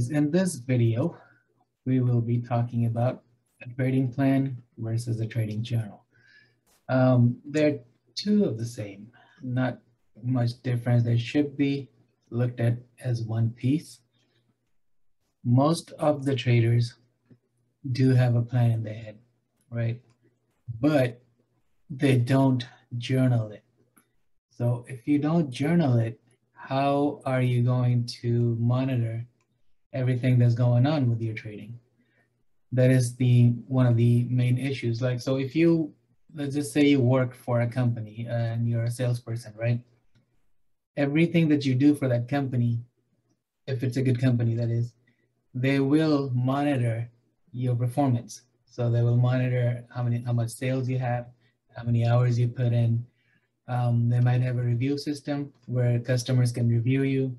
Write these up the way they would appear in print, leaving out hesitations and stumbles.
guys, in this video, we will be talking about a trading plan versus a trading journal. They're two of the same, not much difference. They should be looked at as one piece. Most of the traders do have a plan in their head, right? But they don't journal it. So if you don't journal it, how are you going to monitor everything that's going on with your trading? That is one of the main issues. Like, so if you, let's just say you work for a company and you're a salesperson, right? Everything that you do for that company, if it's a good company, that is, they will monitor your performance. So they will monitor how much sales you have, how many hours you put in. They might have a review system where customers can review you,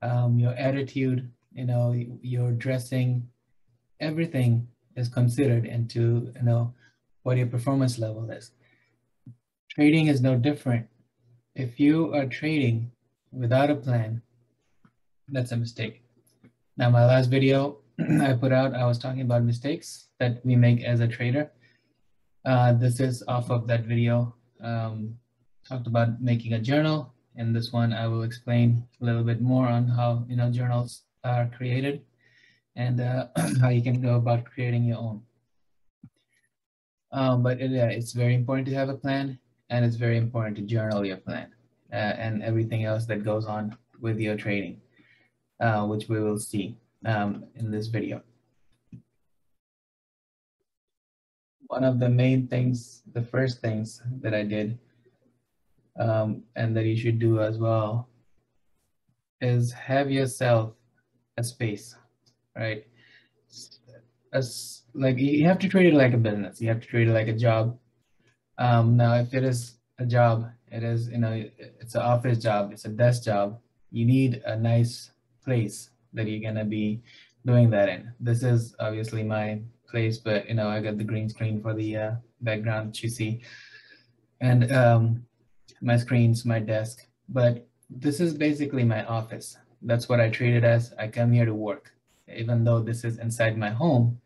your attitude, your dressing, everything is considered into, what your performance level is. Trading is no different. If you are trading without a plan, that's a mistake. Now, my last video I put out, I was talking about mistakes that we make as a trader. This is off of that video. Talked about making a journal. In this one, I will explain a little bit more on how journals are created and how you can go about creating your own. But it's very important to have a plan, and it's very important to journal your plan and everything else that goes on with your trading, which we will see in this video. One of the main things, the first things that I did, and that you should do as well, is have yourself a space, right? Like, you have to treat it like a business. You have to treat it like a job. Now, if it is a job, it is, it's an office job, it's a desk job. You need a nice place that you're gonna be doing that in. This is obviously my place, but I got the green screen for the background that you see, and my screen's my desk. But this is basically my office. That's what I treat it as. I come here to work. Even though this is inside my home,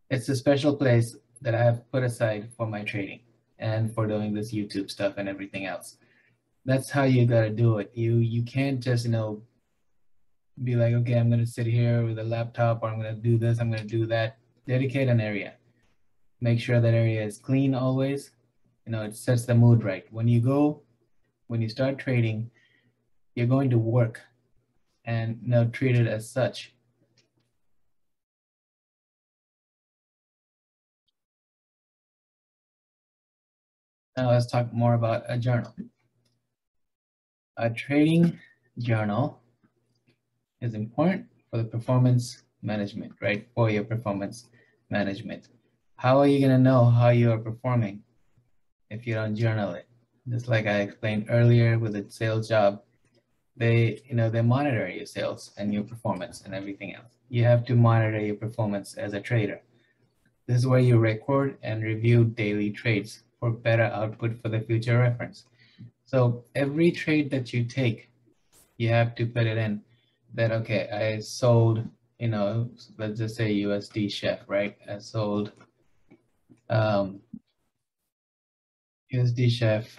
it's a special place that I have put aside for my trading and for doing this YouTube stuff and everything else. That's how you gotta do it. You can't just, be like, okay, I'm gonna sit here with a laptop, or I'm gonna do this, I'm gonna do that. Dedicate an area. Make sure that area is clean always. It sets the mood right. When you start trading, you're going to work, and treat it as such. Now let's talk more about a journal. A trading journal is important for the performance management, right? For your performance management. How are you gonna know how you are performing if you don't journal it? Just like I explained earlier with the sales job, they monitor your sales and your performance and everything else. You have to monitor your performance as a trader. This is where you record and review daily trades for better output for the future reference. So every trade that you take, you have to put it in that, okay, I sold, let's just say USD chef, right? I sold USD chef.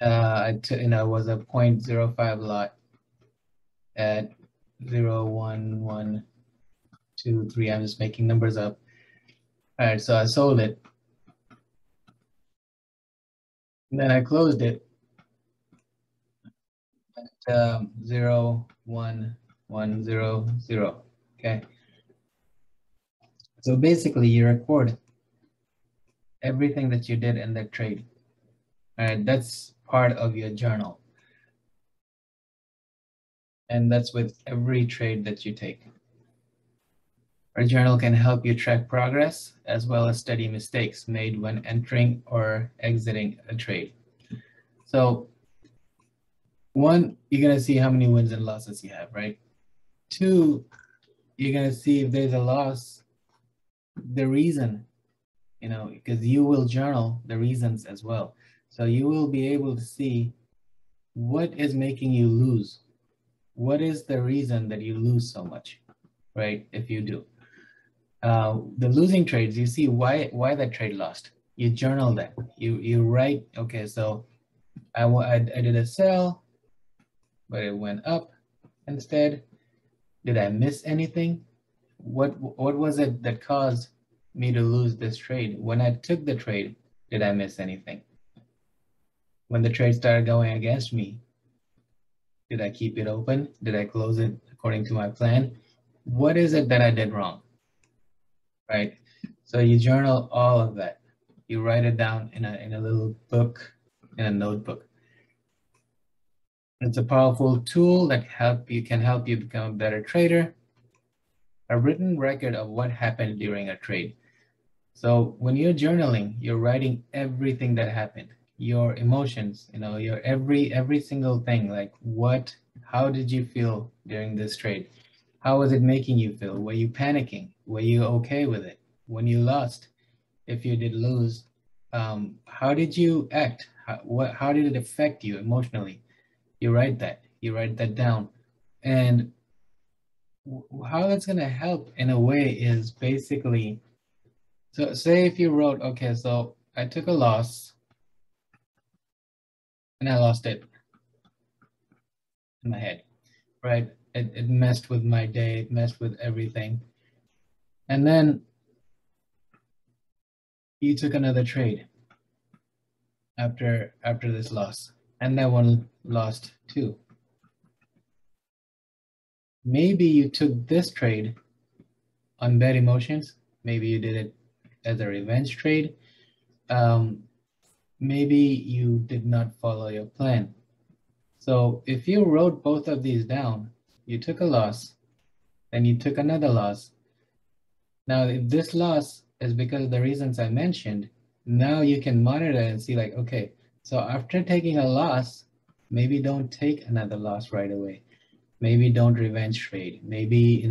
Was a 0.05 lot at 0.1123. I'm just making numbers up. All right, so I sold it. And then I closed it at 0.1100. Okay. So basically, you record everything that you did in that trade. All right, that's part of your journal. And that's with every trade that you take. Our journal can help you track progress as well as study mistakes made when entering or exiting a trade. So, one, you're gonna see how many wins and losses you have, right? Two, you're gonna see if there's a loss, the reason, because you will journal the reasons as well. So you will be able to see what is making you lose. what is the reason that you lose so much, right? If you do. The losing trades, you see why that trade lost. You journal that. You write, okay, so I did a sell, but it went up instead. Did I miss anything? What was it that caused me to lose this trade? When I took the trade, did I miss anything? When the trade started going against me, did I keep it open? Did I close it according to my plan? What is it that I did wrong? Right? So you journal all of that. You write it down in a little book, in a notebook. It's a powerful tool that can help you become a better trader. A written record of what happened during a trade. So when you're journaling, you're writing everything that happened, your emotions, your every single thing, like how did you feel during this trade? How was it making you feel? Were you panicking? Were you okay with it? When you lost, if you did lose, how did you act? How did it affect you emotionally? You write that down. And how that's going to help in a way is basically, so say if you wrote, okay, so I took a loss and I lost it in my head, right? It messed with my day, it messed with everything. And then you took another trade after this loss, and that one lost too. Maybe you took this trade on bad emotions. Maybe you did it as a revenge trade. Maybe you did not follow your plan. So if you wrote both of these down, you took a loss, then you took another loss. Now, if this loss is because of the reasons I mentioned, now you can monitor and see like, okay, so after taking a loss, maybe don't take another loss right away. Maybe don't revenge trade. Maybe,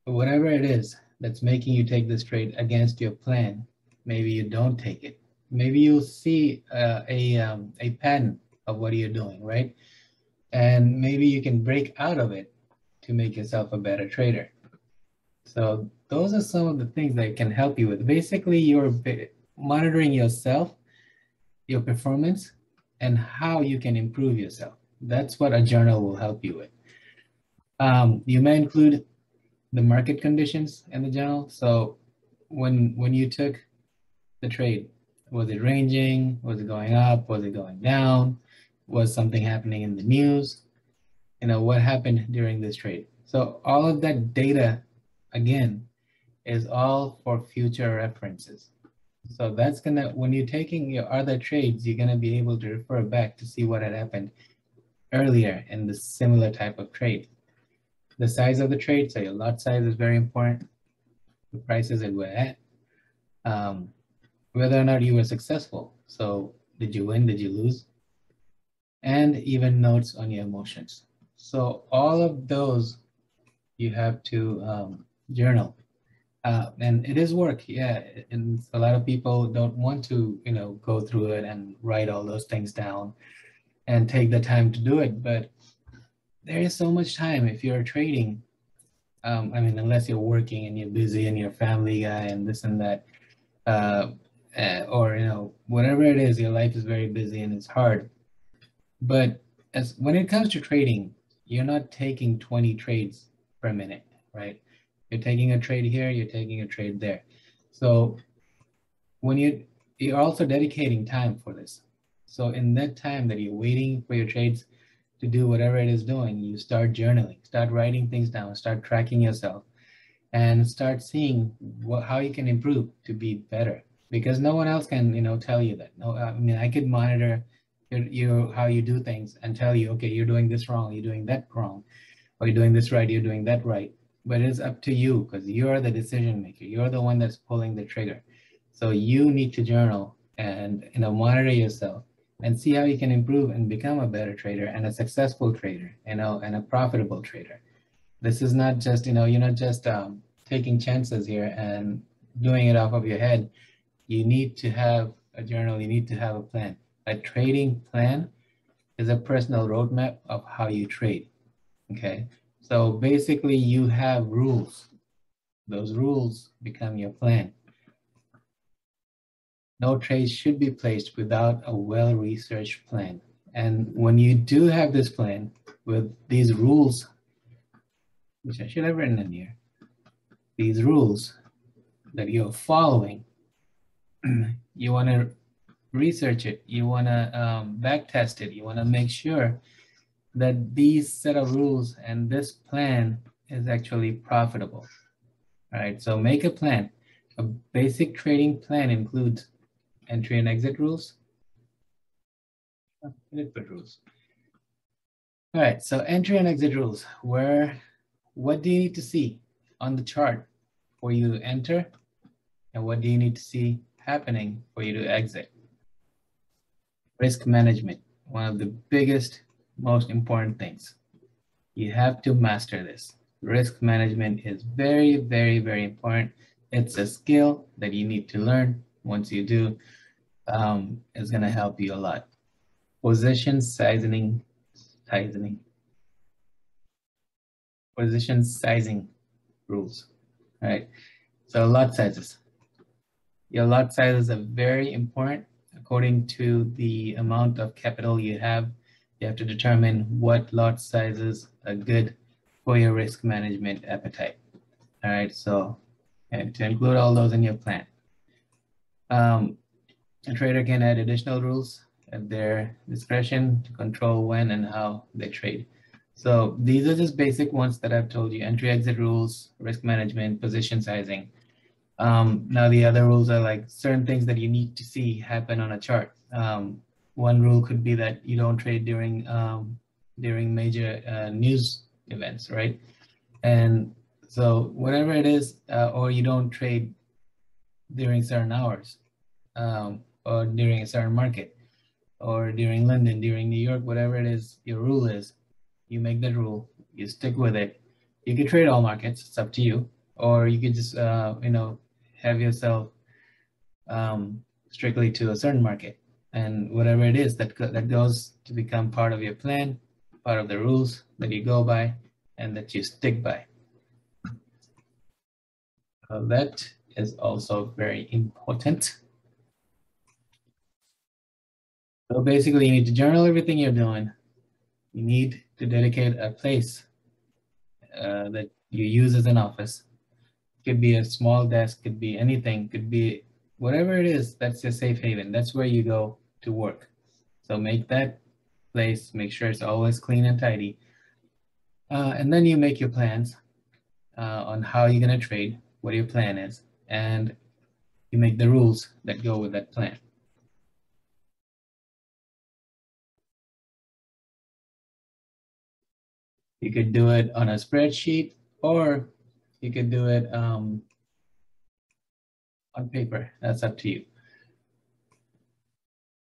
whatever it is that's making you take this trade against your plan, maybe you don't take it. Maybe you'll see a pattern of what you're doing, right? And maybe you can break out of it to make yourself a better trader. So those are some of the things that can help you with. Basically, you're monitoring yourself, your performance, and how you can improve yourself. That's what a journal will help you with. You may include the market conditions in the journal. So when you took the trade, was it ranging? Was it going up? Was it going down? Was something happening in the news? What happened during this trade? So all of that data, again, is all for future references. So that's when you're taking your other trades, you're gonna be able to refer back to see what had happened earlier in the similar type of trade. The size of the trade, so your lot size is very important. The prices it were at. Whether or not you were successful. So did you win, did you lose? And even notes on your emotions. So all of those you have to journal. And it is work, yeah. And a lot of people don't want to, go through it and write all those things down and take the time to do it. But there is so much time if you're trading. Unless you're working and you're busy and you're a family guy and this and that, or whatever it is, your life is very busy and it's hard. But when it comes to trading, you're not taking 20 trades per minute, right? You're taking a trade here, you're taking a trade there. So when you're also dedicating time for this. So in that time that you're waiting for your trades to do whatever it is doing, you start journaling, start writing things down, start tracking yourself, and start seeing how you can improve to be better. Because no one else can, tell you that. No, I could monitor how you do things and tell you, okay, you're doing this wrong, you're doing that wrong, or you're doing this right, you're doing that right. But it's up to you because you're the decision maker. You're the one that's pulling the trigger. So you need to journal and monitor yourself and see how you can improve and become a better trader and a successful trader, and a profitable trader. This is not just, you're not just taking chances here and doing it off of your head. You need to have a journal. You need to have a plan, a trading plan is a personal roadmap of how you trade, okay? So basically you have rules. Those rules become your plan. No trades should be placed without a well-researched plan. And when you do have this plan with these rules, which I should have written in here, these rules that you're following, you want to research it, you want to back test it, you want to make sure that these set of rules and this plan is actually profitable. All right, so make a plan. A basic trading plan includes entry and exit rules. Input rules. All right, so entry and exit rules. What do you need to see on the chart for you to enter? And what do you need to see happening for you to exit? Risk management, one of the biggest, most important things. You have to master this. Risk management is very, very, very important. It's a skill that you need to learn. Once you do, it's going to help you a lot. Position sizing rules. All right. So lot sizes. Your lot sizes are very important. According to the amount of capital you have to determine what lot sizes are good for your risk management appetite. All right, so and to include all those in your plan. A trader can add additional rules at their discretion to control when and how they trade. So these are just basic ones that I've told you: entry, exit rules, risk management, position sizing. Now the other rules are like certain things that you need to see happen on a chart. One rule could be that you don't trade during major news events, right? And so whatever it is, or you don't trade during certain hours, or during a certain market, or during London, during New York, whatever it is, your rule is, you make that rule, you stick with it. You can trade all markets, it's up to you, or you could just, have yourself strictly to a certain market, and whatever it is that goes to become part of your plan, part of the rules that you go by and that you stick by. That is also very important. So basically, you need to journal everything you're doing. You need to dedicate a place that you use as an office. Could be a small desk, could be anything, could be whatever it is, that's your safe haven. That's where you go to work. So make that place, make sure it's always clean and tidy. And then you make your plans on how you're going to trade, what your plan is, and you make the rules that go with that plan. You could do it on a spreadsheet, or you could do it on paper. That's up to you.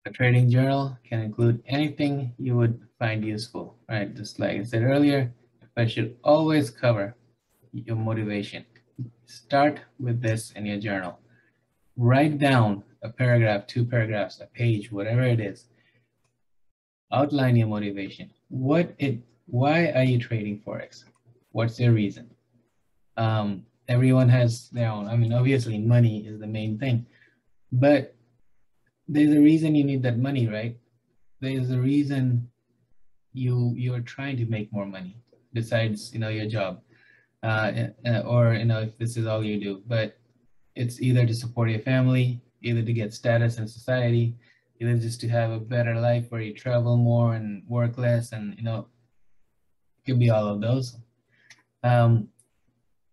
A trading journal can include anything you would find useful, right? Just like I said earlier, but should always cover your motivation. Start with this in your journal. Write down a paragraph, 2 paragraphs, a page, whatever it is. Outline your motivation. Why are you trading Forex? What's your reason? Everyone has their own. I mean, obviously money is the main thing, but there's a reason you need that money, right? There's a reason you're trying to make more money besides, your job, or, if this is all you do. But it's either to support your family, either to get status in society, either just to have a better life where you travel more and work less, and, it could be all of those.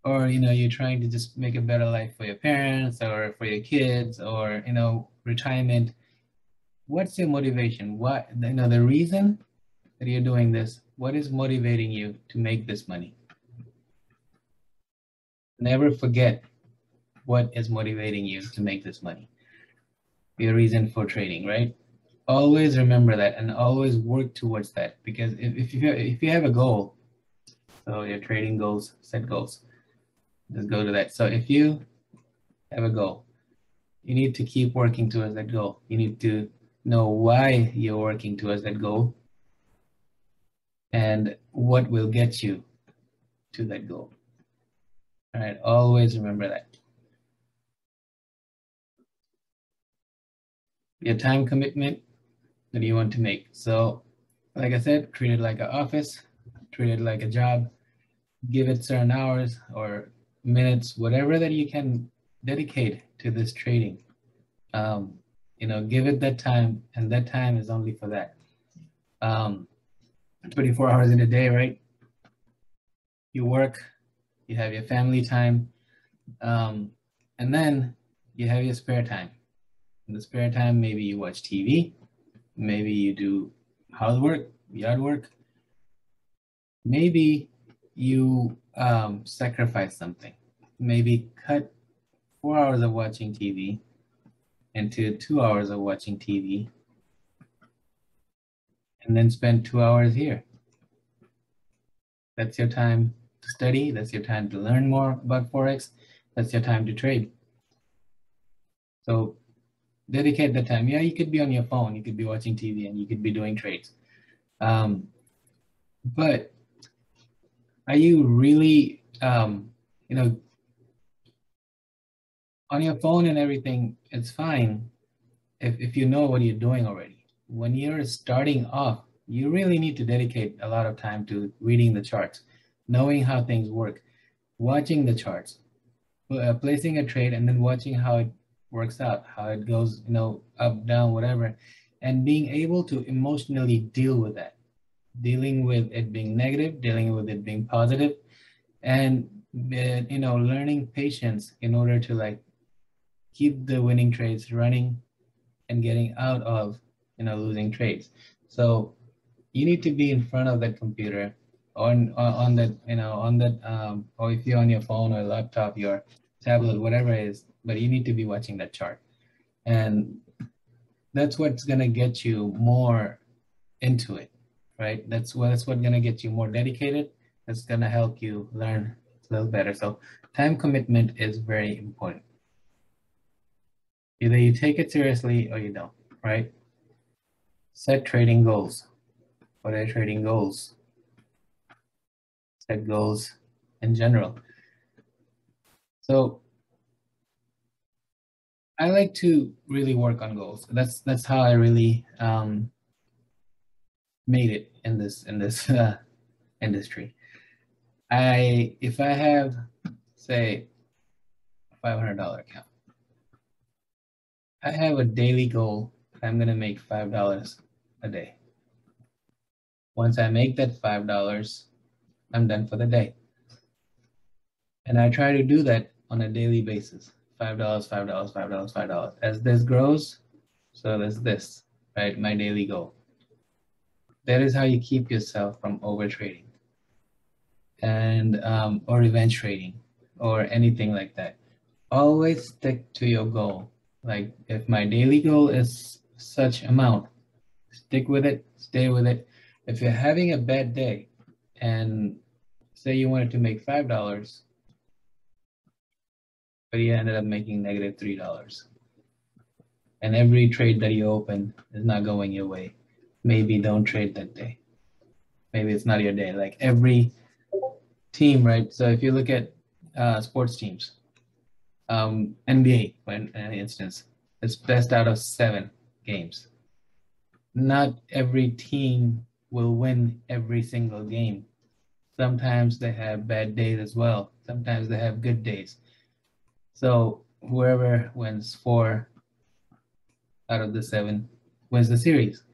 Or, you're trying to just make a better life for your parents or for your kids, or, retirement. What's your motivation? What, the reason that you're doing this, what is motivating you to make this money? Never forget what is motivating you to make this money. Your reason for trading, right? Always remember that and always work towards that, because if you have a goal, so your trading goals, set goals, just go to that. So if you have a goal, you need to keep working towards that goal. You need to know why you're working towards that goal, and what will get you to that goal. All right, always remember that. Your time commitment that you want to make. So, like I said, treat it like an office, treat it like a job, give it certain hours or minutes, whatever that you can dedicate to this trading. Give it that time, and that time is only for that. 24 hours in a day, right? You work, you have your family time, and then you have your spare time. In the spare time, maybe you watch TV, maybe you do housework, yard work, maybe you sacrifice something. Maybe cut 4 hours of watching TV into 2 hours of watching TV, and then spend 2 hours here. That's your time to study. That's your time to learn more about Forex. That's your time to trade. So dedicate the time. Yeah, you could be on your phone. You could be watching TV and you could be doing trades. But are you really, on your phone and everything, it's fine if you know what you're doing already. When you're starting off, you really need to dedicate a lot of time to reading the charts, knowing how things work, watching the charts, placing a trade, and then watching how it works out, how it goes, up, down, whatever, and being able to emotionally deal with that, dealing with it being negative, dealing with it being positive, and learning patience in order to keep the winning trades running and getting out of losing trades. So you need to be in front of that computer on that or if you're on your phone or laptop, your tablet, whatever it is, but you need to be watching that chart, and that's what's going to get you more into it, right? That's what's going to get you more dedicated. That's going to help you learn a little better. So time commitment is very important. Either you take it seriously or you don't, right? Set trading goals. What are trading goals? Set goals in general. So I like to really work on goals. That's how I really made it in this industry. If I have, say, $500 account, I have a daily goal. I'm gonna make $5 a day. Once I make that $5, I'm done for the day. And I try to do that on a daily basis. $5, $5, $5, $5. As this grows, so there's this, right? My daily goal. That is how you keep yourself from over trading and or revenge trading or anything like that. Always stick to your goal. Like if my daily goal is such amount, stick with it, stay with it. If you're having a bad day and say you wanted to make $5, but you ended up making negative $3, and every trade that you open is not going your way, maybe don't trade that day. Maybe it's not your day. Like every team, right? So if you look at sports teams, NBA, for an instance, it's best out of 7 games. Not every team will win every single game. Sometimes they have bad days as well. Sometimes they have good days. So whoever wins 4 out of the 7 wins the series,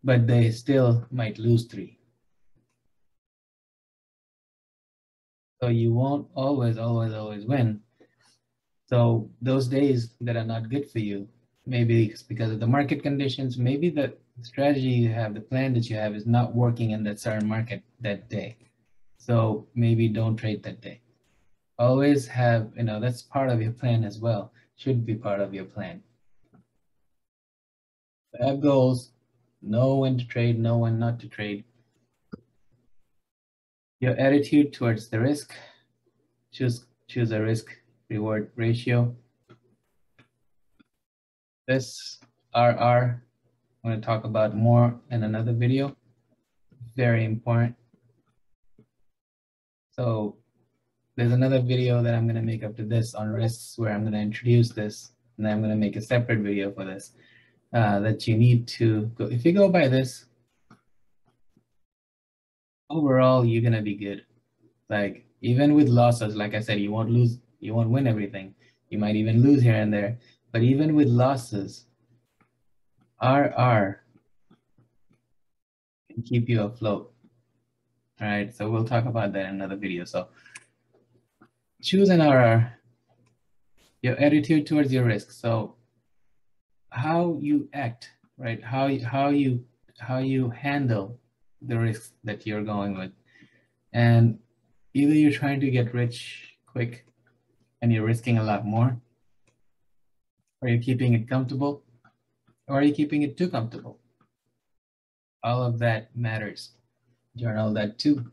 but they still might lose 3. So you won't always win. So those days that are not good for you, maybe it's because of the market conditions, maybe the strategy you have, the plan that you have is not working in that certain market that day. So maybe don't trade that day. Always have, that's part of your plan as well. Should be part of your plan. Have goals, know when to trade, know when not to trade. Your attitude towards the risk, choose a risk reward ratio. This RR, I'm going to talk about more in another video. very important. So there's another video that I'm going to make up to this on risks where I'm going to introduce this, and then I'm going to make a separate video for this that you need to go. If you go by this, overall, you're going to be good. Like even with losses, like I said, you won't lose, you won't win everything. You might even lose here and there, but even with losses, RR can keep you afloat. All right, so we'll talk about that in another video. So choose an RR, your attitude towards your risk. So how you act, right? How you handle the risks that you're going with. And either you're trying to get rich quick and you're risking a lot more, or you're keeping it comfortable, or are you keeping it too comfortable? All of that matters. Journal that too.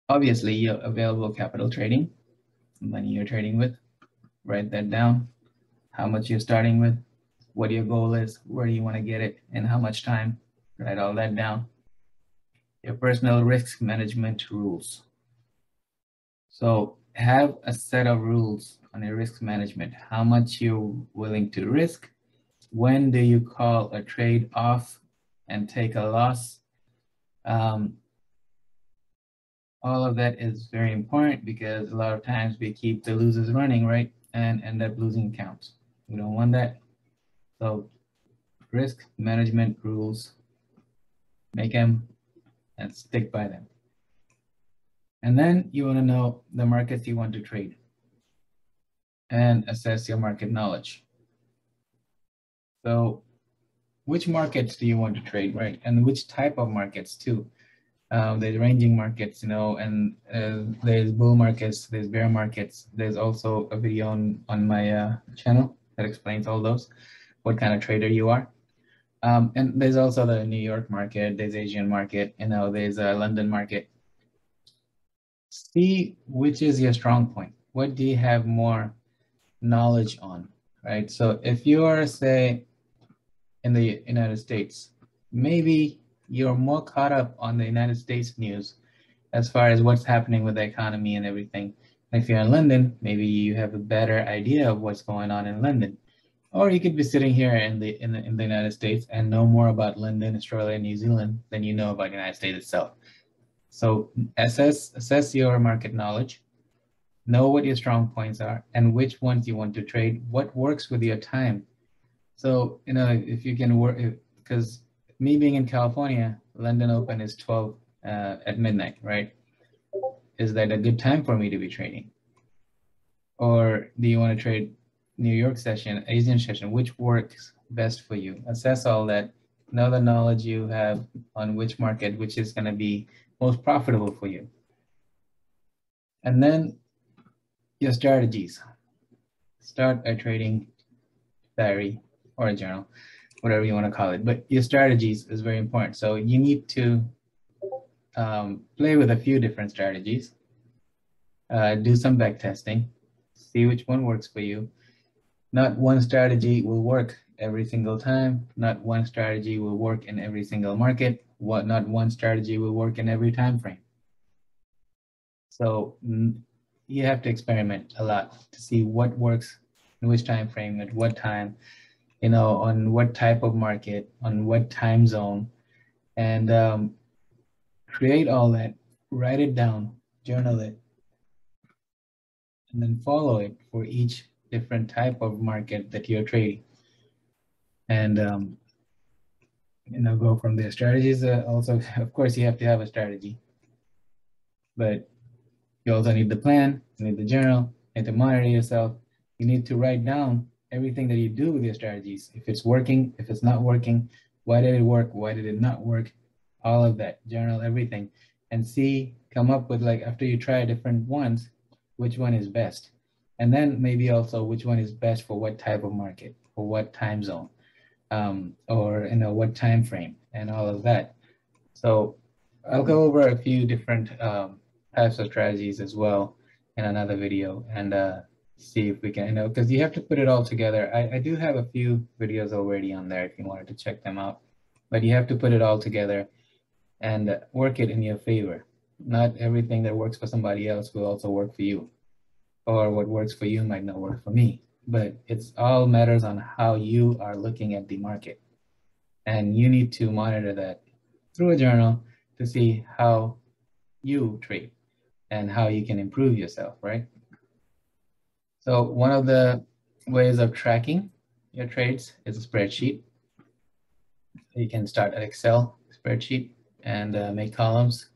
Obviously, your available capital trading, money you're trading with, write that down. How much you're starting with, what your goal is, where do you want to get it, and how much time. Write all that down. Your personal risk management rules. So have a set of rules on your risk management. How much you're willing to risk. When do you call a trade off and take a loss? All of that is very important because a lot of times we keep the losers running, right? And end up losing accounts. We don't want that. So risk management rules, make them and stick by them. And then you want to know the markets you want to trade and assess your market knowledge. So which markets do you want to trade, right? And which type of markets too. There's ranging markets, you know, and there's bull markets, there's bear markets. There's also a video on my channel that explains all those, what kind of trader you are. And there's also the New York market, there's Asian market, you know, there's a London market. See which is your strong point. What do you have more knowledge on, right? So if you are, say, in the United States, maybe you're more caught up on the United States news as far as what's happening with the economy and everything. If you're in London, maybe you have a better idea of what's going on in London. Or you could be sitting here in the United States and know more about London, Australia, New Zealand than you know about the United States itself. So assess your market knowledge, know what your strong points are and which ones you want to trade, what works with your time. So, you know, if you can work, because me being in California, London Open is 12 at midnight, right? Is that a good time for me to be trading? Or do you want to trade New York session, Asian session? Which works best for you? Assess all that, know the knowledge you have on which market, which is going to be most profitable for you. And then your strategies. Start a trading diary or a journal, whatever you want to call it. But your strategies is very important. So you need to play with a few different strategies, do some back testing, see which one works for you. Not one strategy will work every single time. Not one strategy will work in every single market. Not one strategy will work in every time frame. So you have to experiment a lot to see what works in which time frame, at what time, you know, on what type of market, on what time zone, and create all that, write it down, journal it, and then follow it for each different type of market that you're trading. And, you know, go from there. Strategies also, of course, you have to have a strategy, but you also need the plan, you need the journal, you need to monitor yourself. You need to write down everything that you do with your strategies. If it's working, if it's not working, why did it work? Why did it not work? All of that, journal everything, and see, come up with, like, after you try different ones, which one is best. And then maybe also which one is best for what type of market, or what time zone, or, you know, what time frame, and all of that. So I'll go over a few different types of strategies as well in another video, and see if we can, you know, because you have to put it all together. I do have a few videos already on there if you wanted to check them out. but you have to put it all together and work it in your favor. Not everything that works for somebody else will also work for you, or what works for you might not work for me. But it's all matters on how you are looking at the market. And you need to monitor that through a journal to see how you trade and how you can improve yourself, right? So one of the ways of tracking your trades is a spreadsheet. You can start an Excel spreadsheet and make columns,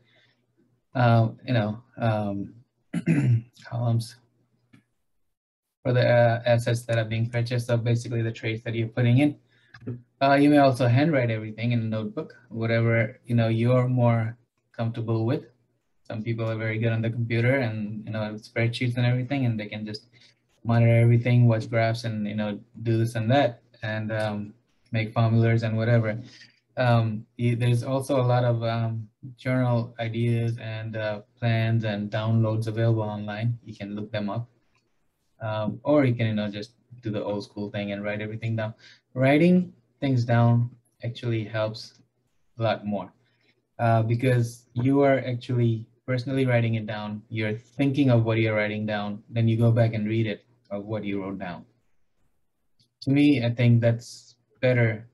columns for the assets that are being purchased. So basically the trades that you're putting in. You may also handwrite everything in a notebook, whatever you're more comfortable with. Some people are very good on the computer and spreadsheets and everything, and they can just monitor everything, watch graphs, and do this and that, and make formulas and whatever. There's also a lot of journal ideas and plans and downloads available online. You can look them up, or you can just do the old school thing and write everything down. Writing things down actually helps a lot more because you are actually personally writing it down. You're thinking of what you're writing down, then you go back and read it of what you wrote down. To me, I think that's better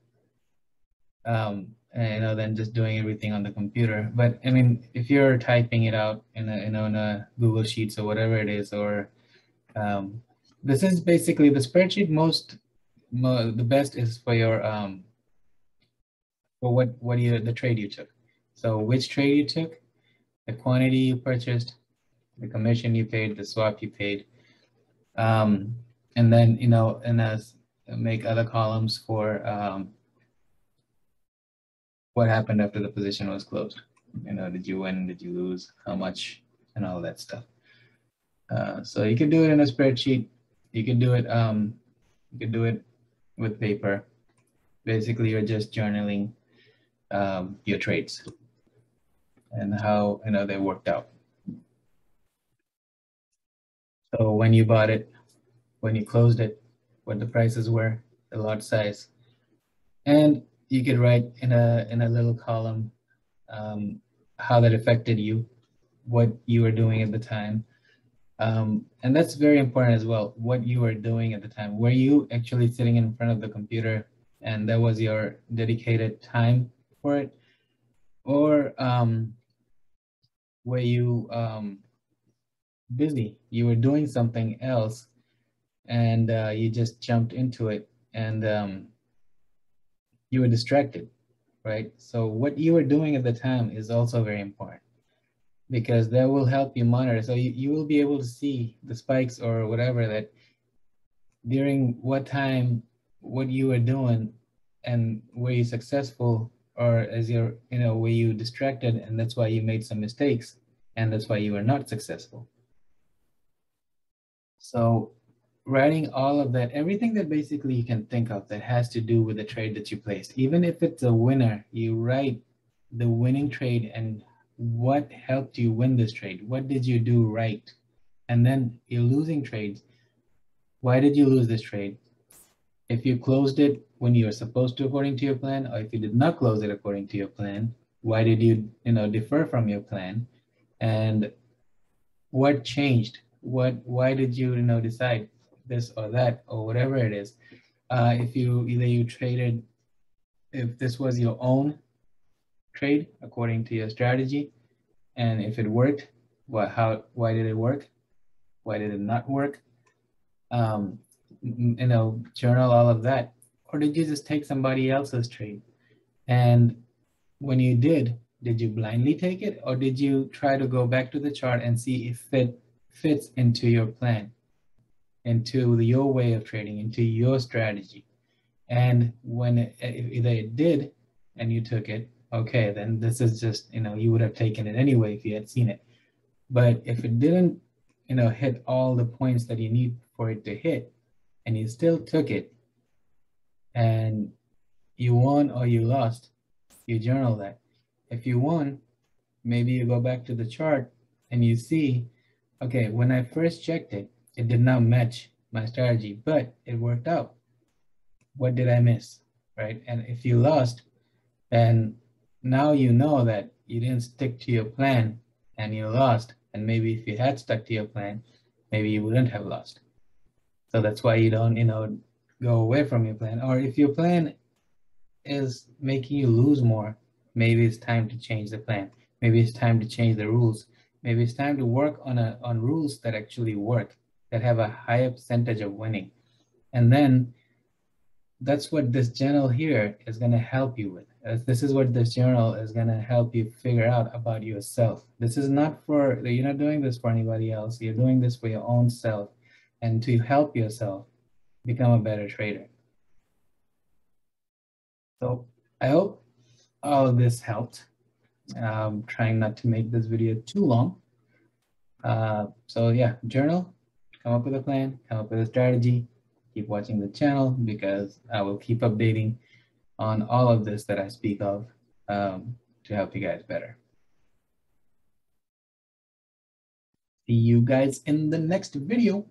than just doing everything on the computer. But I mean, if you're typing it out in a Google Sheets or whatever it is, or this is basically the spreadsheet. The best is for your for the trade you took. So which trade you took, the quantity you purchased, the commission you paid, the swap you paid, and then make other columns for what happened after the position was closed. Did you win? Did you lose? How much? And all that stuff. So you can do it in a spreadsheet. You can do it. You can do it with paper. Basically, you're just journaling your trades and how they worked out. So when you bought it, when you closed it, what the prices were, the lot size, and you could write in a little column how that affected you, what you were doing at the time. And that's very important as well, what you were doing at the time. Were you actually sitting in front of the computer and that was your dedicated time for it? Or were you busy? You were doing something else and you just jumped into it and you were distracted, right? So what you were doing at the time is also very important, because that will help you monitor. So you will be able to see the spikes or whatever, that during what time, what you were doing, and were you successful, or as you're, were you distracted, and that's why you made some mistakes, and that's why you were not successful. So writing all of that, everything that basically you can think of that has to do with the trade that you placed, even if it's a winner, you write the winning trade and what helped you win this trade. What did you do right? And then your losing trades. Why did you lose this trade? If you closed it when you were supposed to according to your plan, or if you did not close it according to your plan, why did you, defer from your plan? And what changed? Why did you, decide this or that or whatever it is? If you traded, if this was your own trade according to your strategy, and if it worked, why did it work? Why did it not work? Journal all of that. Or did you just take somebody else's trade? And when you did you blindly take it, or did you try to go back to the chart and see if it fits into your plan, into your way of trading, into your strategy? And when either it did and you took it, okay, then this is just, you would have taken it anyway if you had seen it. But if it didn't, hit all the points that you need for it to hit, and you still took it, and you won or you lost, you journal that. If you won, maybe you go back to the chart and you see, okay, when I first checked it, it did not match my strategy, but it worked out. What did I miss, right? And if you lost, And now you know that you didn't stick to your plan and you lost. And maybe if you had stuck to your plan, maybe you wouldn't have lost. So that's why you don't, go away from your plan. Or if your plan is making you lose more, maybe it's time to change the plan. Maybe it's time to change the rules. Maybe it's time to work on rules that actually work, that have a higher percentage of winning. And then that's what this journal here is going to help you with. This is what this journal is going to help you figure out about yourself. This is not for, you're not doing this for anybody else. You're doing this for your own self and to help yourself become a better trader. So I hope all of this helped. I'm trying not to make this video too long. So yeah, journal, come up with a plan, come up with a strategy, keep watching the channel because I will keep updating on all of this that I speak of to help you guys better. See you guys in the next video.